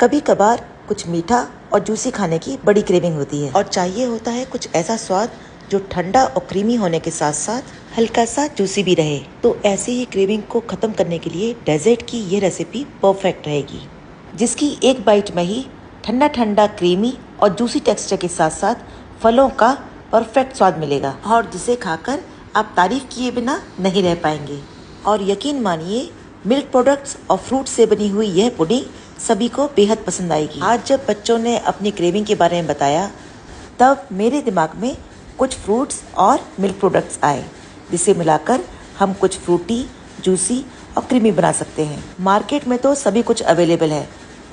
कभी कभार कुछ मीठा और जूसी खाने की बड़ी क्रेविंग होती है और चाहिए होता है कुछ ऐसा स्वाद जो ठंडा और क्रीमी होने के साथ साथ हल्का सा जूसी भी रहे। तो ऐसी ही क्रेविंग को खत्म करने के लिए डेजर्ट की ये रेसिपी परफेक्ट रहेगी, जिसकी एक बाइट में ही ठंडा ठंडा क्रीमी और जूसी टेक्सचर के साथ साथ फलों का परफेक्ट स्वाद मिलेगा और जिसे खाकर आप तारीफ किए बिना नहीं रह पाएंगे। और यकीन मानिए, मिल्क प्रोडक्ट्स और फ्रूट से बनी हुई यह पुडिंग सभी को बेहद पसंद आएगी। आज जब बच्चों ने अपनी क्रेविंग के बारे में बताया, तब मेरे दिमाग में कुछ फ्रूट्स और मिल्क प्रोडक्ट्स आए, जिसे मिलाकर हम कुछ फ्रूटी, जूसी और क्रीमी बना सकते हैं। मार्केट में तो सभी कुछ अवेलेबल है,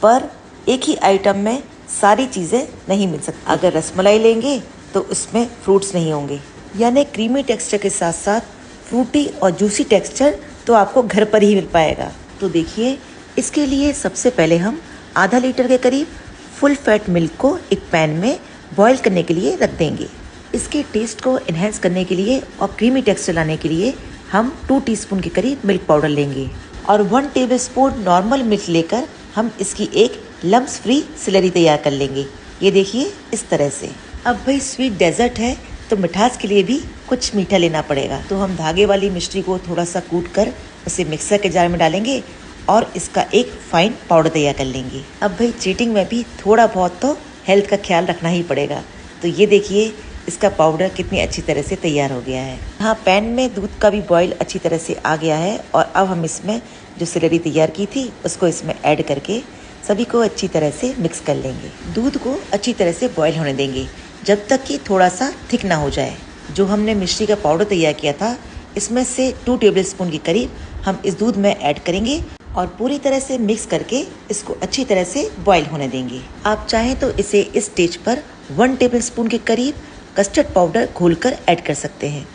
पर एक ही आइटम में सारी चीज़ें नहीं मिल सकती। अगर रसमलाई लेंगे तो उसमें फ्रूट्स नहीं होंगे, यानी क्रीमी टेक्सचर के साथ साथ फ्रूटी और जूसी टेक्सचर तो आपको घर पर ही मिल पाएगा। तो देखिए, इसके लिए सबसे पहले हम आधा लीटर के करीब फुल फैट मिल्क को एक पैन में बॉईल करने के लिए रख देंगे। इसके टेस्ट को एनहेंस करने के लिए और क्रीमी टेक्सचर लाने के लिए हम 2 टीस्पून के करीब मिल्क पाउडर लेंगे और 1 टेबलस्पून नॉर्मल मिल्क लेकर हम इसकी एक लम्स फ्री स्लरी तैयार कर लेंगे। ये देखिए, इस तरह से। अब भाई स्वीट डेजर्ट है तो मिठास के लिए भी कुछ मीठा लेना पड़ेगा। तो हम धागे वाली मिश्री को थोड़ा सा कूट कर उसे मिक्सर के जार में डालेंगे और इसका एक फाइन पाउडर तैयार कर लेंगे। अब भाई चीटिंग में भी थोड़ा बहुत तो हेल्थ का ख्याल रखना ही पड़ेगा। तो ये देखिए, इसका पाउडर कितनी अच्छी तरह से तैयार हो गया है। हाँ, पैन में दूध का भी बॉईल अच्छी तरह से आ गया है और अब हम इसमें जो स्लरी तैयार की थी उसको इसमें ऐड करके सभी को अच्छी तरह से मिक्स कर लेंगे। दूध को अच्छी तरह से बॉईल होने देंगे जब तक कि थोड़ा सा थिक ना हो जाए। जो हमने मिश्री का पाउडर तैयार किया था, इसमें से 2 टेबलस्पून के करीब हम इस दूध में ऐड करेंगे और पूरी तरह से मिक्स करके इसको अच्छी तरह से बॉईल होने देंगे। आप चाहें तो इसे इस स्टेज पर 1 टेबलस्पून के करीब कस्टर्ड पाउडर घोलकर ऐड कर सकते हैं,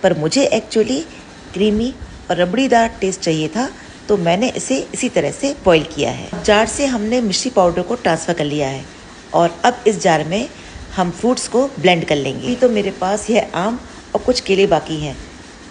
पर मुझे एक्चुअली क्रीमी और रबड़ीदार टेस्ट चाहिए था, तो मैंने इसे इसी तरह से बॉईल किया है। जार से हमने मिश्री पाउडर को ट्रांसफ़र कर लिया है और अब इस जार में हम फ्रूट्स को ब्लेंड कर लेंगे। अभी तो मेरे पास यह आम और कुछ केले बाकी हैं।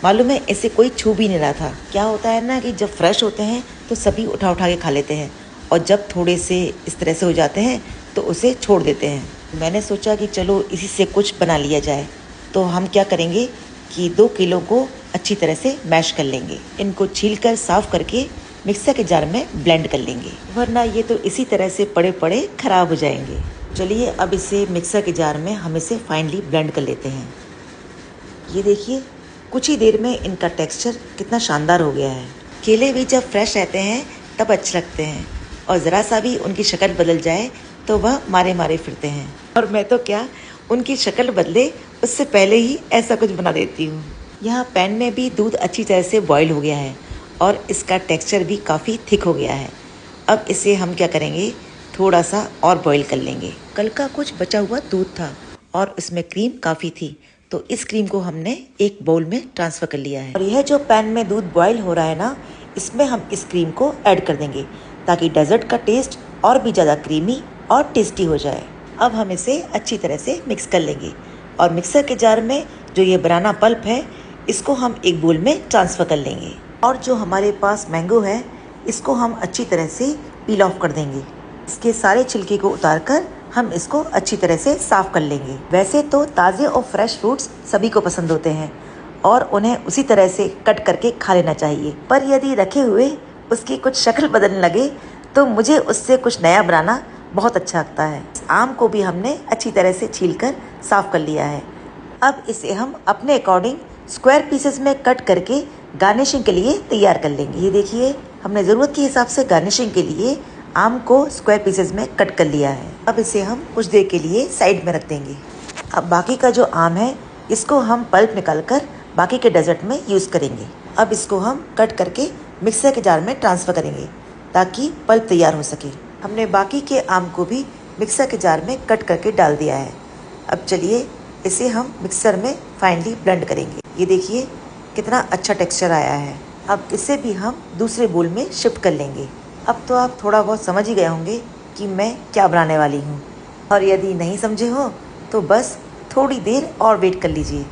मालूम है, इसे कोई छू भी नहीं रहा था। क्या होता है ना कि जब फ्रेश होते हैं तो सभी उठा उठा के खा लेते हैं और जब थोड़े से इस तरह से हो जाते हैं तो उसे छोड़ देते हैं। मैंने सोचा कि चलो इसी से कुछ बना लिया जाए। तो हम क्या करेंगे कि 2 केलों को अच्छी तरह से मैश कर लेंगे। इनको छीलकर साफ करके मिक्सर के जार में ब्लेंड कर लेंगे, वरना ये तो इसी तरह से पड़े पड़े खराब हो जाएंगे। चलिए, अब इसे मिक्सर के जार में हम इसे फाइनली ब्लेंड कर लेते हैं। ये देखिए, कुछ ही देर में इनका टेक्सचर कितना शानदार हो गया है। केले भी जब फ्रेश रहते हैं तब अच्छे लगते हैं और ज़रा सा भी उनकी शक्ल बदल जाए तो वह मारे मारे फिरते हैं। और मैं तो क्या, उनकी शक्ल बदले उससे पहले ही ऐसा कुछ बना देती हूँ। यहाँ पैन में भी दूध अच्छी तरह से बॉईल हो गया है और इसका टेक्सचर भी काफ़ी थिक हो गया है। अब इसे हम क्या करेंगे, थोड़ा सा और बॉईल कर लेंगे। कल का कुछ बचा हुआ दूध था और इसमें क्रीम काफ़ी थी, तो इस क्रीम को हमने एक बाउल में ट्रांसफ़र कर लिया है। और यह जो पैन में दूध बॉईल हो रहा है ना, इसमें हम इस क्रीम को ऐड कर देंगे ताकि डेजर्ट का टेस्ट और भी ज़्यादा क्रीमी और टेस्टी हो जाए। अब हम इसे अच्छी तरह से मिक्स कर लेंगे और मिक्सर के जार में जो ये बनाना पल्प है, इसको हम एक बाउल में ट्रांसफ़र कर लेंगे। और जो हमारे पास मैंगो है, इसको हम अच्छी तरह से पील ऑफ कर देंगे। इसके सारे छिलके को उतारकर हम इसको अच्छी तरह से साफ कर लेंगे। वैसे तो ताज़े और फ्रेश फ्रूट्स सभी को पसंद होते हैं और उन्हें उसी तरह से कट करके खा लेना चाहिए, पर यदि रखे हुए उसकी कुछ शक्ल बदलने लगे तो मुझे उससे कुछ नया बनाना बहुत अच्छा लगता है। आम को भी हमने अच्छी तरह से छीलकर साफ कर लिया है। अब इसे हम अपने अकॉर्डिंग स्क्वायर पीसेस में कट करके गार्निशिंग के लिए तैयार कर लेंगे। ये देखिए, हमने ज़रूरत के हिसाब से गार्निशिंग के लिए आम को स्क्वायर पीसेस में कट कर लिया है। अब इसे हम कुछ देर के लिए साइड में रख देंगे। अब बाकी का जो आम है, इसको हम पल्प निकालकर बाकी के डेजर्ट में यूज़ करेंगे। अब इसको हम कट करके मिक्सर के जार में ट्रांसफ़र करेंगे ताकि पल्प तैयार हो सके। हमने बाकी के आम को भी मिक्सर के जार में कट करके डाल दिया है। अब चलिए, इसे हम मिक्सर में फाइनली ब्लेंड करेंगे। ये देखिए, कितना अच्छा टेक्सचर आया है। अब इसे भी हम दूसरे बोल में शिफ्ट कर लेंगे। अब तो आप थोड़ा बहुत समझ ही गए होंगे कि मैं क्या बनाने वाली हूँ, और यदि नहीं समझे हो तो बस थोड़ी देर और वेट कर लीजिए।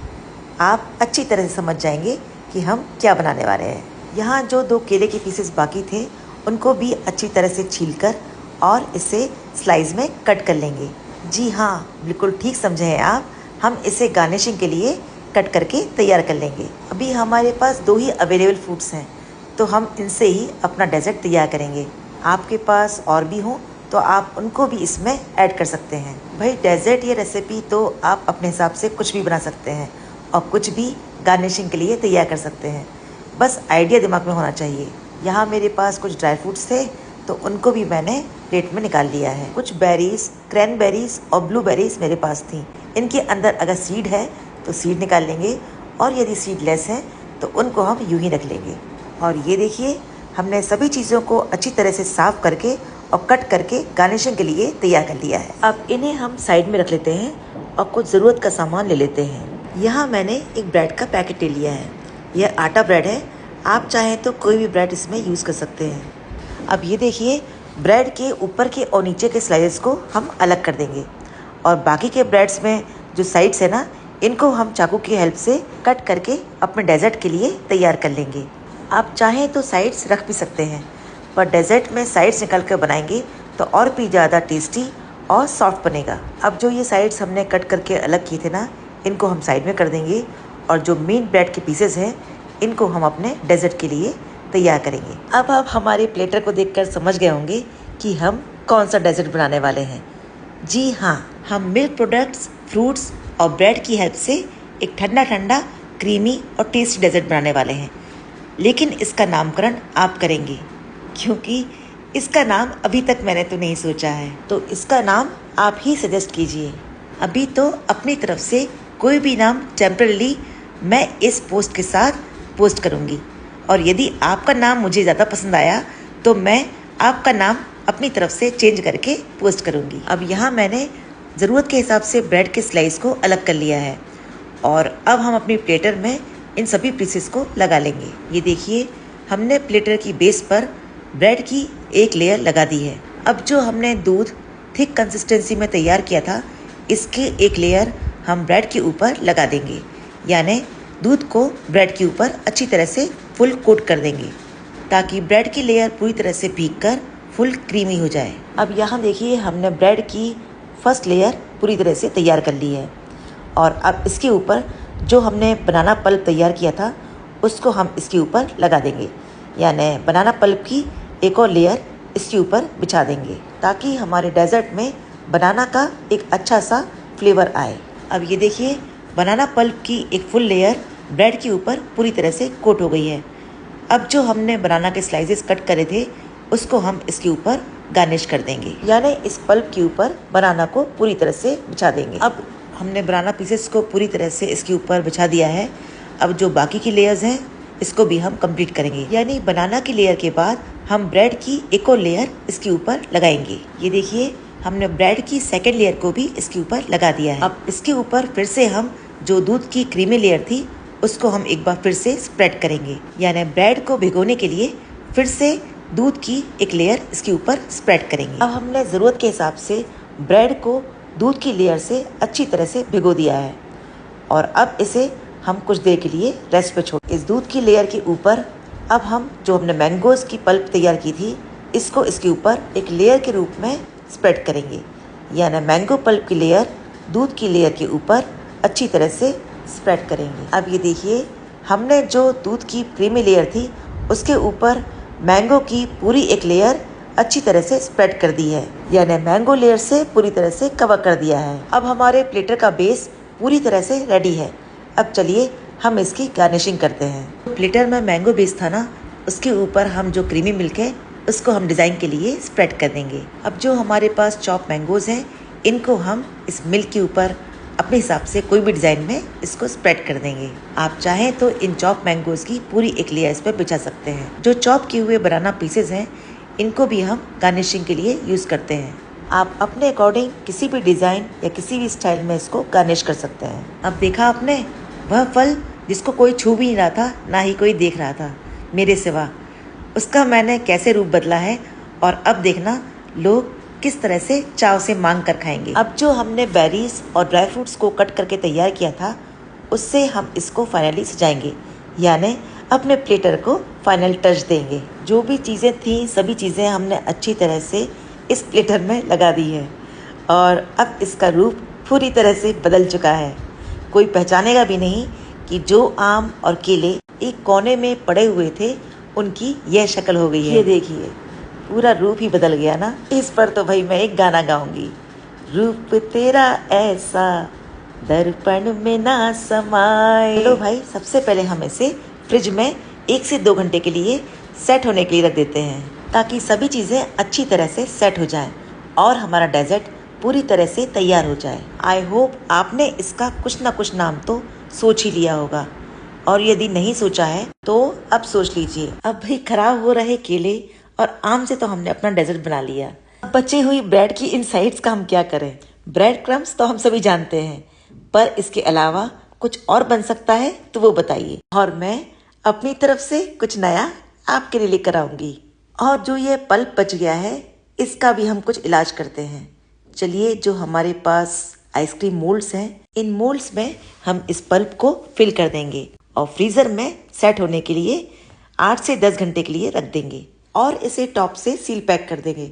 आप अच्छी तरह से समझ जाएंगे कि हम क्या बनाने वाले हैं। यहाँ जो 2 केले के पीसेस बाकी थे, उनको भी अच्छी तरह से छीलकर और इसे स्लाइस में कट कर लेंगे। जी हाँ, बिल्कुल ठीक समझे हैं आप। हम इसे गार्निशिंग के लिए कट करके तैयार कर लेंगे। अभी हमारे पास 2 ही अवेलेबल फ्रूट्स हैं, तो हम इनसे ही अपना डेजर्ट तैयार करेंगे। आपके पास और भी हो तो आप उनको भी इसमें ऐड कर सकते हैं। भाई डेजर्ट या रेसिपी तो आप अपने हिसाब से कुछ भी बना सकते हैं और कुछ भी गार्निशिंग के लिए तैयार कर सकते हैं। बस आइडिया दिमाग में होना चाहिए। यहाँ मेरे पास कुछ ड्राई फ्रूट्स थे तो उनको भी मैंने प्लेट में निकाल लिया है। कुछ बेरीज, क्रैनबेरीज और ब्लूबेरीज मेरे पास थी। इनके अंदर अगर सीड है तो सीड निकाल लेंगे और यदि सीड लेस है तो उनको हम यूं ही रख लेंगे। और ये देखिए, हमने सभी चीज़ों को अच्छी तरह से साफ करके और कट करके गार्निशिंग के लिए तैयार कर लिया है। अब इन्हें हम साइड में रख लेते हैं और कुछ ज़रूरत का सामान ले लेते हैं। यहाँ मैंने एक ब्रेड का पैकेट ले लिया है। यह आटा ब्रेड है, आप चाहें तो कोई भी ब्रेड इसमें यूज़ कर सकते हैं। अब ये देखिए, ब्रेड के ऊपर के और नीचे के स्लाइसेस को हम अलग कर देंगे और बाकी के ब्रेड्स में जो साइड्स है ना, इनको हम चाकू की हेल्प से कट करके अपने डेजर्ट के लिए तैयार कर लेंगे। आप चाहें तो साइड्स रख भी सकते हैं, पर डेजर्ट में साइड्स निकाल कर बनाएंगे तो और भी ज़्यादा टेस्टी और सॉफ्ट बनेगा। अब जो ये साइड्स हमने कट करके अलग किए थे ना, इनको हम साइड में कर देंगे और जो मेन ब्रेड के पीसेस हैं इनको हम अपने डेजर्ट के लिए तैयार करेंगे। अब आप हमारे प्लेटर को देखकर समझ गए होंगे कि हम कौन सा डेजर्ट बनाने वाले हैं। जी हाँ, हम मिल्क प्रोडक्ट्स, फ्रूट्स और ब्रेड की हेल्प से एक ठंडा ठंडा, क्रीमी और टेस्टी डेजर्ट बनाने वाले हैं। लेकिन इसका नामकरण आप करेंगे, क्योंकि इसका नाम अभी तक मैंने तो नहीं सोचा है। तो इसका नाम आप ही सजेस्ट कीजिए। अभी तो अपनी तरफ से कोई भी नाम टेम्पररी मैं इस पोस्ट के साथ पोस्ट करूँगी, और यदि आपका नाम मुझे ज़्यादा पसंद आया तो मैं आपका नाम अपनी तरफ से चेंज करके पोस्ट करूँगी। अब यहाँ मैंने ज़रूरत के हिसाब से ब्रेड के स्लाइस को अलग कर लिया है और अब हम अपनी प्लेटर में इन सभी पीसेस को लगा लेंगे। ये देखिए, हमने प्लेटर की बेस पर ब्रेड की एक लेयर लगा दी है। अब जो हमने दूध थिक कंसिस्टेंसी में तैयार किया था, इसके एक लेयर हम ब्रेड के ऊपर लगा देंगे, यानी दूध को ब्रेड के ऊपर अच्छी तरह से फुल कोट कर देंगे ताकि ब्रेड की लेयर पूरी तरह से भीगकर फुल क्रीमी हो जाए। अब यहाँ देखिए, हमने ब्रेड की फर्स्ट लेयर पूरी तरह से तैयार कर ली है और अब इसके ऊपर जो हमने बनाना पल्प तैयार किया था उसको हम इसके ऊपर लगा देंगे, यानी बनाना पल्प की एक और लेयर इसके ऊपर बिछा देंगे ताकि हमारे डेजर्ट में बनाना का एक अच्छा सा फ्लेवर आए। अब ये देखिए, बनाना पल्प की एक फुल लेयर ब्रेड के ऊपर पूरी तरह से कोट हो गई है। अब जो हमने बनाना के स्लाइसेस कट करे थे उसको हम इसके ऊपर गार्निश कर देंगे, यानी इस पल्प के ऊपर बनाना को पूरी तरह से बिछा देंगे। अब हमने बनाना पीसेस को पूरी तरह से इसके ऊपर बिछा दिया है। अब जो बाकी की लेयर्स हैं इसको भी हम कंप्लीट करेंगे, यानी बनाना की लेयर के बाद हम ब्रेड की एक और लेयर इसके ऊपर लगाएंगे। ये देखिए, हमने ब्रेड की सेकेंड लेयर को भी इसके ऊपर लगा दिया है। अब इसके ऊपर फिर से हम जो दूध की क्रीमी लेयर थी उसको हम एक बार फिर से स्प्रेड करेंगे, यानी ब्रेड को भिगोने के लिए फिर से दूध की एक लेयर इसके ऊपर स्प्रेड करेंगे। अब हमने ज़रूरत के हिसाब से ब्रेड को दूध की लेयर से अच्छी तरह से भिगो दिया है और अब इसे हम कुछ देर के लिए रेस्ट पे छोड़। इस दूध की लेयर के ऊपर अब हम जो हमने मैंगोज़ की पल्प तैयार की थी इसको इसके ऊपर एक लेयर के रूप में स्प्रेड करेंगे, यानी मैंगो पल्प की लेयर दूध की लेयर के ऊपर अच्छी तरह से स्प्रेड करेंगे। अब ये देखिए, हमने जो दूध की क्रीमी लेयर थी उसके ऊपर मैंगो की पूरी एक लेयर अच्छी तरह से स्प्रेड कर दी है, यानी मैंगो लेयर से पूरी तरह से कवर कर दिया है। अब हमारे प्लेटर का बेस पूरी तरह से रेडी है। अब चलिए हम इसकी गार्निशिंग करते हैं। प्लेटर में मैंगो बेस था ना, उसके ऊपर हम जो क्रीमी मिल्क है उसको हम डिज़ाइन के लिए स्प्रेड कर देंगे। अब जो हमारे पास चॉप मैंगोज़ हैं इनको हम इस मिल्क के ऊपर अपने हिसाब से कोई भी डिज़ाइन में इसको स्प्रेड कर देंगे। आप चाहें तो इन चॉप मैंगोज़ की पूरी एक लेयर इस पर बिछा सकते हैं। जो चॉप किए हुए बनाना पीसेस हैं इनको भी हम गार्निशिंग के लिए यूज़ करते हैं। आप अपने अकॉर्डिंग किसी भी डिज़ाइन या किसी भी स्टाइल में इसको गार्निश कर सकते हैं। अब देखा आपने, वह फल जिसको कोई छू भी नहीं रहा था, ना ही कोई देख रहा था मेरे सिवा, उसका मैंने कैसे रूप बदला है और अब देखना लोग किस तरह से चाव से मांग कर खाएंगे। अब जो हमने बेरीज और ड्राई फ्रूट्स को कट करके तैयार किया था उससे हम इसको फाइनली सजाएंगे, यानी अपने प्लेटर को फाइनल टच देंगे। जो भी चीज़ें थी सभी चीज़ें हमने अच्छी तरह से इस प्लेटर में लगा दी है और अब इसका रूप पूरी तरह से बदल चुका है। कोई पहचानेगा भी नहीं कि जो आम और केले एक कोने में पड़े हुए थे उनकी यह शक्ल हो गई है। ये देखिए, पूरा रूप ही बदल गया ना। इस पर तो भाई मैं एक गाना गाऊंगी, रूप तेरा ऐसा दर्पण में ना समाए। चलो भाई, सबसे पहले हम इसे फ्रिज में 1 से 2 घंटे के लिए सेट होने के लिए रख देते हैं, ताकि सभी चीज़ें अच्छी तरह से सेट हो जाएं और हमारा डेजर्ट पूरी तरह से तैयार हो जाए। आई होप आपने इसका कुछ ना कुछ नाम तो सोच ही लिया होगा, और यदि नहीं सोचा है तो अब सोच लीजिए। अब भाई, खराब हो रहे केले और आम से तो हमने अपना डेजर्ट बना लिया। अब बची हुई ब्रेड की इन साइड्स का हम क्या करें? ब्रेड क्रम्स तो हम सभी जानते हैं, पर इसके अलावा कुछ और बन सकता है तो वो बताइए, और मैं अपनी तरफ से कुछ नया आपके लिए लेकर आऊंगी। और जो ये पल्प बच गया है, इसका भी हम कुछ इलाज करते हैं। चलिए, जो हमारे पास आइसक्रीम मोल्ड्स हैं, इन मोल्ड्स में हम इस पल्प को फिल कर देंगे और फ्रीजर में सेट होने के लिए 8 से 10 घंटे के लिए रख देंगे और इसे टॉप से सील पैक कर देंगे।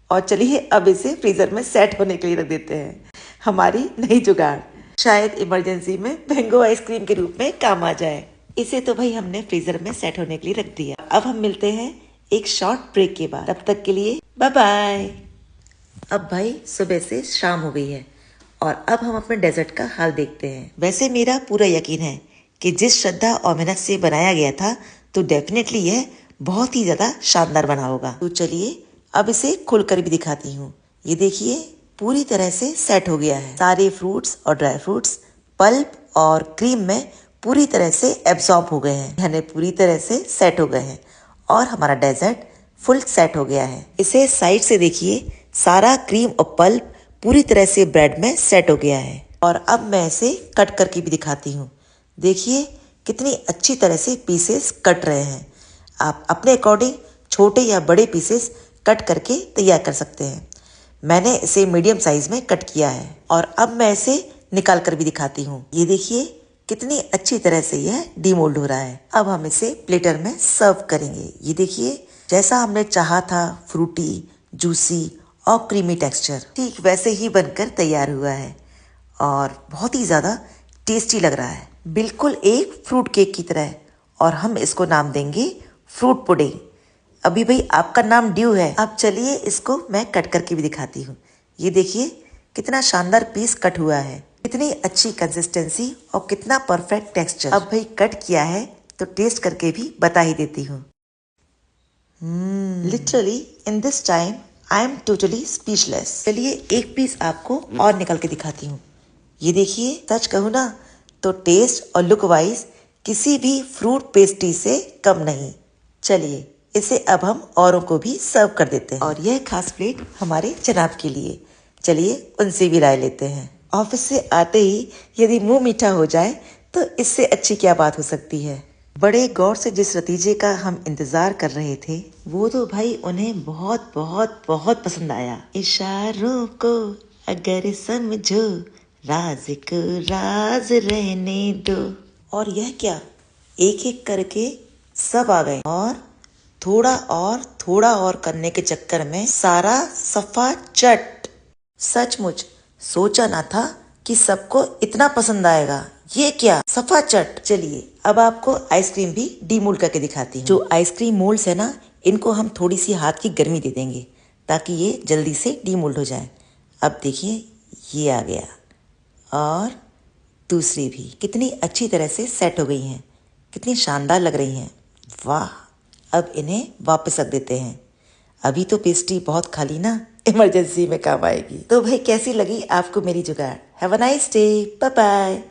और चलिए, अब इसे फ्रीजर में सेट होने के लिए रख देते हैं। हमारी नई जुगाड़ शायद इमरजेंसी में मैंगो आइसक्रीम के रूप में काम आ जाए। इसे तो भाई हमने फ्रीजर में सेट होने के लिए रख दिया। अब हम मिलते हैं एक शॉर्ट ब्रेक के बाद। तब तक के लिए बाय बाय। अब भाई, सुबह से शाम हो गई है और अब हम अपने डेजर्ट का हाल देखते हैं। वैसे मेरा पूरा यकीन है कि जिस श्रद्धा और मेहनत से बनाया गया था, तो डेफिनेटली यह बहुत ही ज्यादा शानदार बना होगा। तो चलिए, अब इसे खोलकर भी दिखाती हूँ। ये देखिए, पूरी तरह से सेट हो गया है। सारे फ्रूट्स और ड्राई फ्रूट्स पल्प और क्रीम में पूरी तरह से एब्जॉर्ब हो गए हैं, यानी पूरी तरह से सेट हो गए हैं और हमारा डेजर्ट फुल सेट हो गया है। इसे साइड से देखिए, सारा क्रीम और पल्प पूरी तरह से ब्रेड में सेट हो गया है। और अब मैं इसे कट करके भी दिखाती हूँ। देखिए, कितनी अच्छी तरह से पीसेस कट रहे हैं। आप अपने अकॉर्डिंग छोटे या बड़े पीसेस कट करके तैयार कर सकते हैं। मैंने इसे मीडियम साइज में कट किया है और अब मैं इसे निकाल कर भी दिखाती हूँ। ये देखिए, कितनी अच्छी तरह से यह डीमोल्ड हो रहा है। अब हम इसे प्लेटर में सर्व करेंगे। ये देखिए, जैसा हमने चाहा था, फ्रूटी, जूसी और क्रीमी टेक्सचर, ठीक वैसे ही बनकर तैयार हुआ है और बहुत ही ज्यादा टेस्टी लग रहा है, बिल्कुल एक फ्रूट केक की तरह। और हम इसको नाम देंगे फ्रूट पुडिंग। अभी भाई, आपका नाम ड्यू है। अब चलिए, इसको मैं कट करके भी दिखाती हूँ। ये देखिए, कितना शानदार पीस कट हुआ है, कितनी अच्छी कंसिस्टेंसी और कितना परफेक्ट टेक्सचर। अब भाई, कट किया है तो टेस्ट करके भी बता ही देती हूँ। Literally in this time I am totally speechless. चलिए, एक पीस आपको और निकल के दिखाती हूँ। ये देखिए, सच कहूँ ना तो टेस्ट और लुक वाइज किसी भी फ्रूट पेस्ट्री से कम नहीं। चलिए, इसे अब हम औरों को भी सर्व कर देते हैं। और यह खास प्लेट हमारे जनाब के लिए। चलिए, उनसे भी राय लेते हैं। ऑफिस से आते ही यदि मुंह मीठा हो जाए तो इससे अच्छी क्या बात हो सकती है। बड़े गौर से जिस नतीजे का हम इंतजार कर रहे थे, वो तो भाई उन्हें बहुत बहुत बहुत पसंद आया। इशारों को अगर समझो, राज को राज रहने दो। और यह क्या, एक एक करके सब आ गए और थोड़ा और करने के चक्कर में सारा सफा चट। सचमुच सोचा ना था कि सबको इतना पसंद आएगा। ये क्या, सफा चट। चलिए, अब आपको आइसक्रीम भी डीमोल्ड करके दिखाती हूँ। जो आइसक्रीम मोल्ड्स है ना, इनको हम थोड़ी सी हाथ की गर्मी दे देंगे ताकि ये जल्दी से डीमोल्ड हो जाए। अब देखिए, ये आ गया और दूसरी भी कितनी अच्छी तरह से सेट हो गई हैं, कितनी शानदार लग रही हैं। वाह, अब इन्हें वापस रख देते हैं। अभी तो पेस्ट्री बहुत खाली ना, इमरजेंसी में काम आएगी। तो भाई, कैसी लगी आपको मेरी जुगाड़? Have a nice day, bye bye.